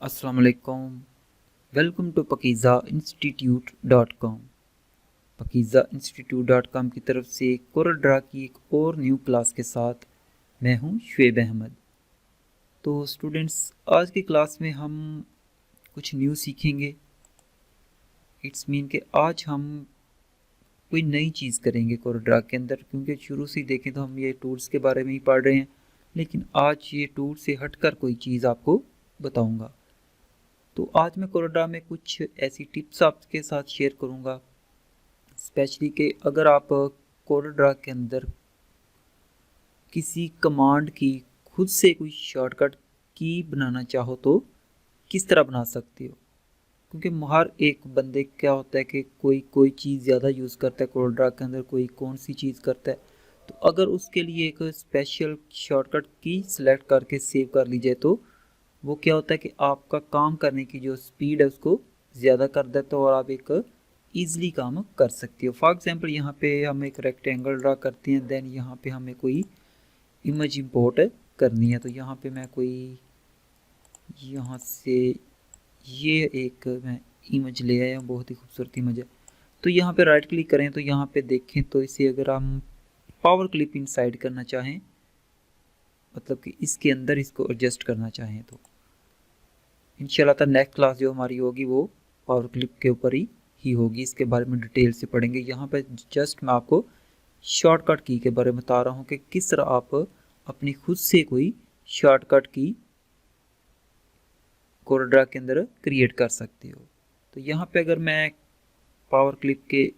अस्सलाम वालेकुम। Welcome to pakizainstitute.com। pakizainstitute.com की तरफ से कोरल की एक और न्यू क्लास के साथ मैं हूं शुएब अहमद। तो स्टूडेंट्स, आज की क्लास में हम कुछ न्यू सीखेंगे। इट्स मीन कि आज हम कोई नई चीज़ करेंगे कोरल के अंदर, क्योंकि शुरू से ही देखें तो हम ये टूल्स के बारे में ही पढ़ रहे हैं, लेकिन आज ये टूल से हटकर कोई चीज़ आपको बताऊंगा। तो आज मैं कोरल में कुछ ऐसी टिप्स आपके साथ शेयर करूंगा, स्पेशली कि अगर आप कोरल के अंदर किसी कमांड की खुद से कोई शॉर्टकट की बनाना चाहो तो किस तरह बना सकते हो। क्योंकि हर एक बंदे क्या होता है कि कोई चीज़ ज़्यादा यूज़ करता है कोरल के अंदर, कोई कौन सी चीज़ करता है। तो अगर उसके लिए एक स्पेशल शॉर्टकट की सिलेक्ट करके सेव कर लीजिए तो वो क्या होता है कि आपका काम करने की जो स्पीड है उसको ज़्यादा कर देता है और आप एक ईज़िली काम कर सकते हो। फॉर एग्जांपल यहाँ पे हम एक रेक्टेंगल ड्रा करते हैं, देन यहाँ पे हमें कोई इमेज इंपोर्ट करनी है। तो यहाँ पे मैं कोई यहाँ से ये एक मैं इमेज ले आया हूँ, बहुत ही खूबसूरत इमेज है। तो यहाँ पे राइट क्लिक करें तो यहाँ पे देखें तो इसे अगर हम पावर क्लिप इनसाइड करना चाहें, मतलब कि इसके अंदर इसको एडजस्ट करना चाहें, तो इंशाल्लाह नेक्स्ट क्लास जो हमारी होगी वो पावर क्लिप के ऊपर ही होगी। इसके बारे में डिटेल से पढ़ेंगे। यहाँ पे जस्ट मैं आपको शॉर्टकट की के बारे में बता रहा हूँ कि किस तरह आप अपनी खुद से कोई शॉर्टकट की कोरल के अंदर क्रिएट कर सकते हो। तो यहाँ पे अगर मैं पावर क्लिप के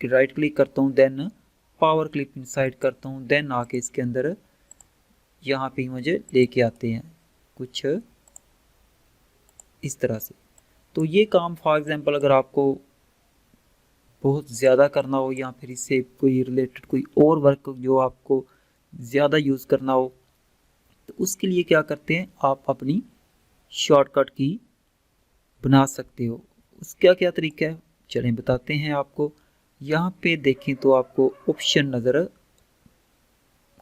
राइट क्लिक करता हूँ, देन पावर क्लिप इनसाइड करता हूँ, देन आके इसके अंदर यहाँ पे मुझे लेके आते हैं कुछ इस तरह से। तो ये काम फॉर एग्जांपल अगर आपको बहुत ज़्यादा करना हो या फिर इससे कोई रिलेटेड कोई और वर्क जो आपको ज़्यादा यूज़ करना हो, तो उसके लिए क्या करते हैं, आप अपनी शॉर्टकट की बना सकते हो। उसका क्या तरीका है चलें बताते हैं आपको। यहाँ पे देखें तो आपको ऑप्शन नज़र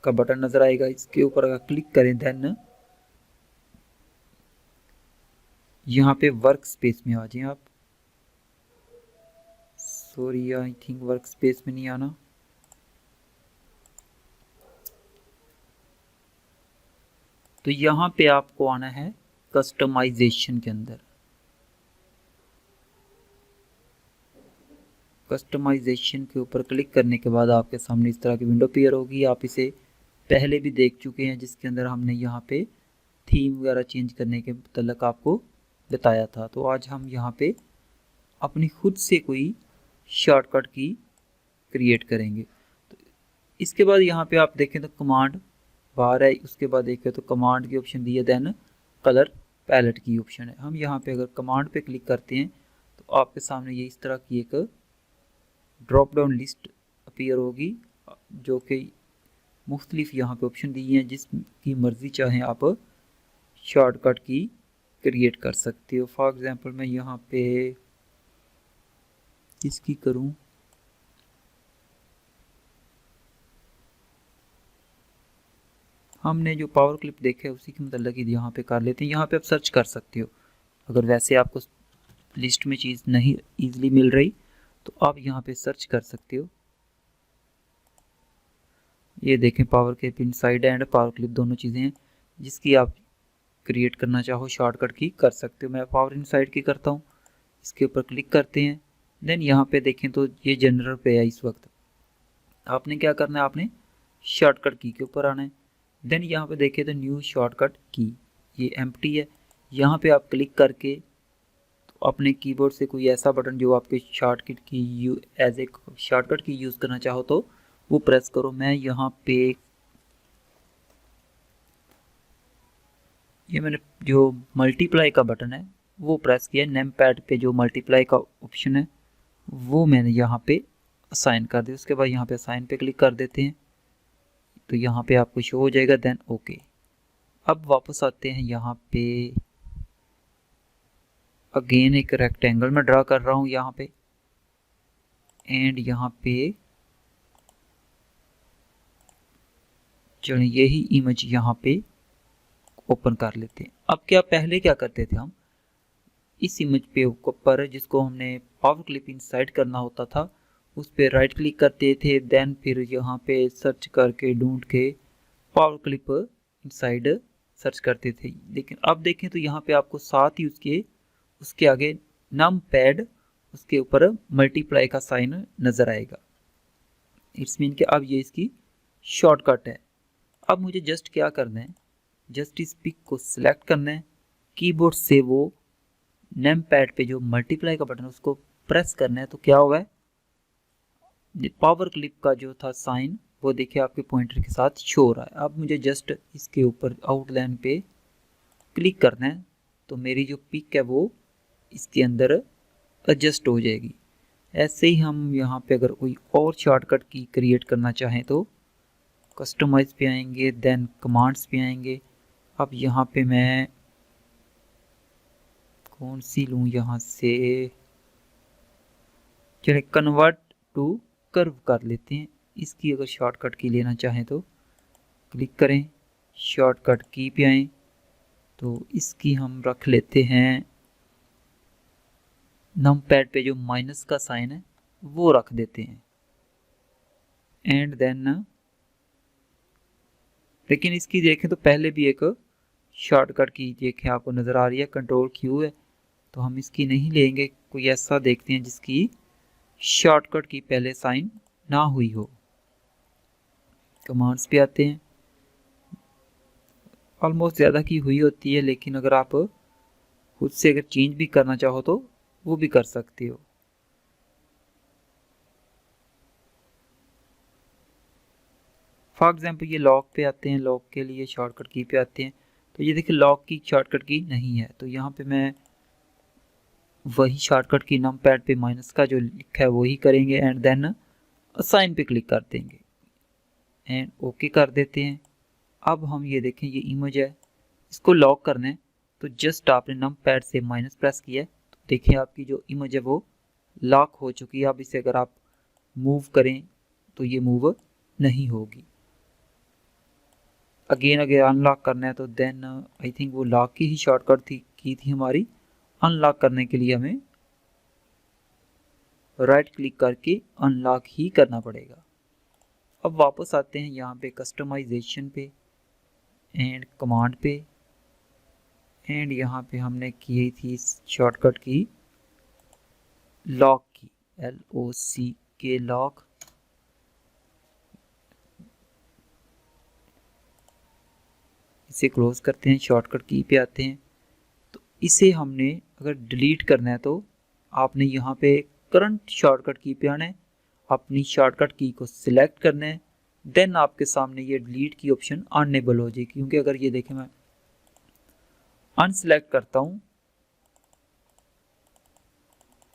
का बटन नज़र आएगा, इसके ऊपर अगर क्लिक करें देन यहाँ पे वर्क स्पेस में आ जाएं आप। Sorry, I think work space में नहीं आना। तो यहाँ पे आपको आना है कस्टमाइजेशन के अंदर। कस्टमाइजेशन के ऊपर क्लिक करने के बाद आपके सामने इस तरह की विंडो अपीयर होगी। आप इसे पहले भी देख चुके हैं, जिसके अंदर हमने यहाँ पे थीम वगैरह चेंज करने के मतलब आपको बताया था। तो आज हम यहाँ पे अपनी खुद से कोई शॉर्टकट की क्रिएट करेंगे। तो इसके बाद यहाँ पे आप देखें तो कमांड बार है, उसके बाद देखें तो कमांड की ऑप्शन दी है, देन कलर पैलेट की ऑप्शन है। हम यहाँ पे अगर कमांड पे क्लिक करते हैं तो आपके सामने ये इस तरह की एक ड्रॉप डाउन लिस्ट अपीयर होगी, जो कि मुख्तलिफ यहाँ पे ऑप्शन दी हैं, जिसकी मर्ज़ी चाहें आप शॉर्टकट की क्रिएट कर सकते हो। फॉर एग्जांपल मैं यहाँ पे किसकी करूँ, हमने जो पावर क्लिप देखा है उसी के मतलब ही यहाँ पे कर लेते हैं। यहाँ पे आप सर्च कर सकते हो, अगर वैसे आपको लिस्ट में चीज़ नहीं ईजिली मिल रही तो आप यहाँ पे सर्च कर सकते हो। ये देखें power clip inside and power clip दोनों चीज़ें हैं, जिसकी आप क्रिएट करना चाहो शॉर्टकट की कर सकते हो। मैं पावर इनसाइड की करता हूँ, इसके ऊपर क्लिक करते हैं, देन यहाँ पे देखें तो ये जनरल पे है इस वक्त। आपने क्या करना है, आपने शॉर्टकट की के ऊपर आना है, देन यहाँ पे देखें तो न्यू शॉर्टकट की, ये एम्प्टी है। यहाँ पे आप क्लिक करके तो अपने कीबोर्ड से कोई ऐसा बटन जो आपके शॉर्टकट की एज ए शॉर्टकट की यूज़ करना चाहो तो वो प्रेस करो। मैं यहाँ पे ये मैंने जो मल्टीप्लाई का बटन है वो प्रेस किया। नेम पैड पे जो मल्टीप्लाई का ऑप्शन है वो मैंने यहाँ पे असाइन कर दिया। उसके बाद यहाँ पे असाइन पे क्लिक कर देते हैं तो यहाँ पे आपको शो हो जाएगा, देन ओके। अब वापस आते हैं यहाँ पे, अगेन एक रेक्टेंगल में ड्रा कर रहा हूँ यहाँ पे, एंड यहाँ पे चलिए यही इमेज यहाँ पे ओपन कर लेते हैं। अब क्या पहले क्या करते थे हम, इस इमेज पे ऊपर जिसको हमने पावर क्लिप इंसाइड करना होता था उस पर राइट क्लिक करते थे, देन फिर यहाँ पे सर्च करके ढूंढ के पावर क्लिप इनसाइड सर्च करते थे। लेकिन अब देखें तो यहाँ पे आपको साथ ही उसके आगे नम पैड उसके ऊपर मल्टीप्लाई का साइन नज़र आएगा। इट्स मीन कि अब ये इसकी शॉर्टकट है। अब मुझे जस्ट क्या करना है, जस्ट इस पिक को सिलेक्ट करना है, कीबोर्ड से वो नम पैड पे जो मल्टीप्लाई का बटन है उसको प्रेस करना है। तो क्या होगा, पावर क्लिप का जो था साइन वो देखिए आपके पॉइंटर के साथ शो हो रहा है। अब मुझे जस्ट इसके ऊपर आउटलाइन पे क्लिक करना है तो मेरी जो पिक है वो इसके अंदर एडजस्ट हो जाएगी। ऐसे ही हम यहाँ पे अगर कोई और शॉर्टकट की क्रिएट करना चाहें तो कस्टमाइज पे आएंगे, देन कमांड्स पे आएंगे। अब यहाँ पे मैं कौन सी लूँ, यहाँ से चलिए कन्वर्ट टू कर्व कर लेते हैं। इसकी अगर शॉर्टकट की लेना चाहें तो क्लिक करें, शॉर्टकट की पे आएँ तो इसकी हम रख लेते हैं, नम पैड पे जो माइनस का साइन है वो रख देते हैं। एंड देन लेकिन इसकी देखें तो पहले भी एक शॉर्टकट की देखें आपको नज़र आ रही है, कंट्रोल क्यू है, तो हम इसकी नहीं लेंगे। कोई ऐसा देखते हैं जिसकी शॉर्टकट की पहले साइन ना हुई हो। कमांड्स पे आते हैं, ऑलमोस्ट ज़्यादा की हुई होती है, लेकिन अगर आप खुद से अगर चेंज भी करना चाहो तो वो भी कर सकते हो। फॉर एग्जाम्पल ये लॉक पे आते हैं, लॉक के लिए शॉर्टकट की पे आते हैं, तो ये देखिए लॉक की शॉर्टकट की नहीं है, तो यहाँ पे मैं वही शॉर्टकट की नम पैड पे माइनस का जो लिखा है वही करेंगे एंड देन असाइन पे क्लिक कर देंगे एंड ओके कर देते हैं। अब हम ये देखें ये इमेज है, इसको लॉक करना है तो जस्ट आपने नम पैड से माइनस प्रेस किया है तो देखिए आपकी जो इमेज है वो लॉक हो चुकी है। अब इसे अगर आप मूव करें तो ये मूव नहीं होगी। अगेन अगर अनलॉक करना है तो देन आई थिंक वो लॉक की ही शॉर्टकट की थी हमारी, अनलॉक करने के लिए हमें राइट क्लिक करके अनलॉक ही करना पड़ेगा। अब वापस आते हैं यहाँ पे कस्टमाइजेशन पे एंड कमांड पे एंड यहाँ पे हमने की थी शॉर्टकट की लॉक की, LOC के लॉक। इसे क्लोज करते हैं, शॉर्टकट की पे आते हैं। तो इसे हमने अगर डिलीट करना है तो आपने यहाँ पे करंट शॉर्टकट की पे आना है, अपनी शॉर्टकट की को सिलेक्ट करना है, देन आपके सामने ये डिलीट की ऑप्शन अनेबल हो जाएगी। क्योंकि अगर ये देखें मैं अनसेलेक्ट करता हूँ,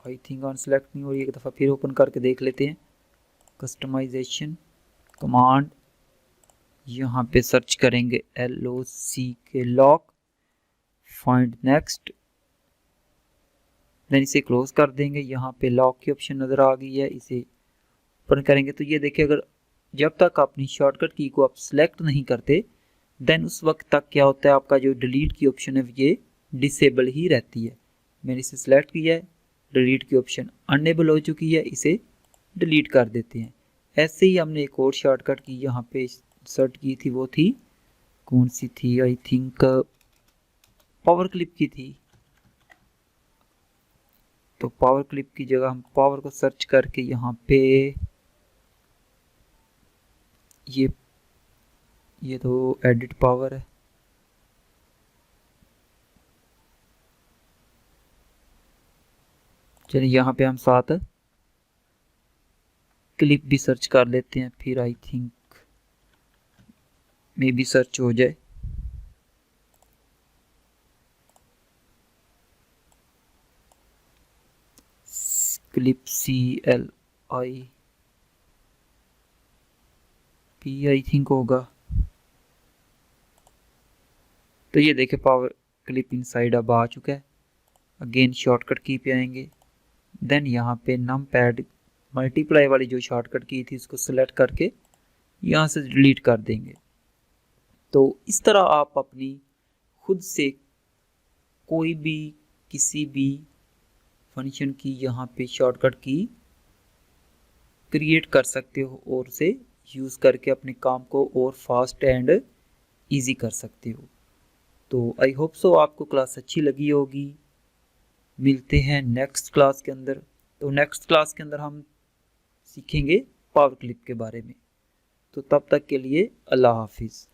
आई थिंक अनसेलेक्ट नहीं हो रही, एक दफ़ा फिर ओपन करके देख लेते हैं। कस्टमाइजेशन कमांड, यहाँ पे सर्च करेंगे LOC के लॉक, फाइंड नेक्स्ट, देन इसे क्लोज कर देंगे। यहाँ पे लॉक की ऑप्शन नज़र आ गई है, इसे ओपन करेंगे तो ये देखिए अगर जब तक अपनी शॉर्टकट की को आप सिलेक्ट नहीं करते देन उस वक्त तक क्या होता है, आपका जो डिलीट की ऑप्शन है ये डिसेबल ही रहती है। मैंने इसे सिलेक्ट किया है, डिलीट की ऑप्शन अनेबल हो चुकी है, इसे डिलीट कर देते हैं। ऐसे ही हमने एक और शॉर्टकट की यहाँ पे सर्च की थी, वो थी कौन सी थी, आई थिंक पावर क्लिप की थी। तो पावर क्लिप की जगह हम पावर को सर्च करके यहाँ पे ये तो एडिट पावर है, चलिए यहाँ पे हम साथ क्लिप भी सर्च कर लेते हैं, फिर आई थिंक मे भी सर्च हो जाए। क्लिप CLIP आई थिंक होगा। तो ये देखे पावर क्लिप इनसाइड अब आ चुका है। अगेन शॉर्टकट की पे आएंगे, देन यहाँ पे नम पैड मल्टीप्लाई वाली जो शॉर्टकट की थी उसको सिलेक्ट करके यहाँ से डिलीट कर देंगे। तो इस तरह आप अपनी खुद से कोई भी किसी भी फंक्शन की यहाँ पे शॉर्टकट की क्रिएट कर सकते हो और उसे यूज़ करके अपने काम को और फास्ट एंड इजी कर सकते हो। तो आई होप सो आपको क्लास अच्छी लगी होगी। मिलते हैं नेक्स्ट क्लास के अंदर। तो नेक्स्ट क्लास के अंदर हम सीखेंगे पावर क्लिप के बारे में। तो तब तक के लिए अल्लाह हाफिज़।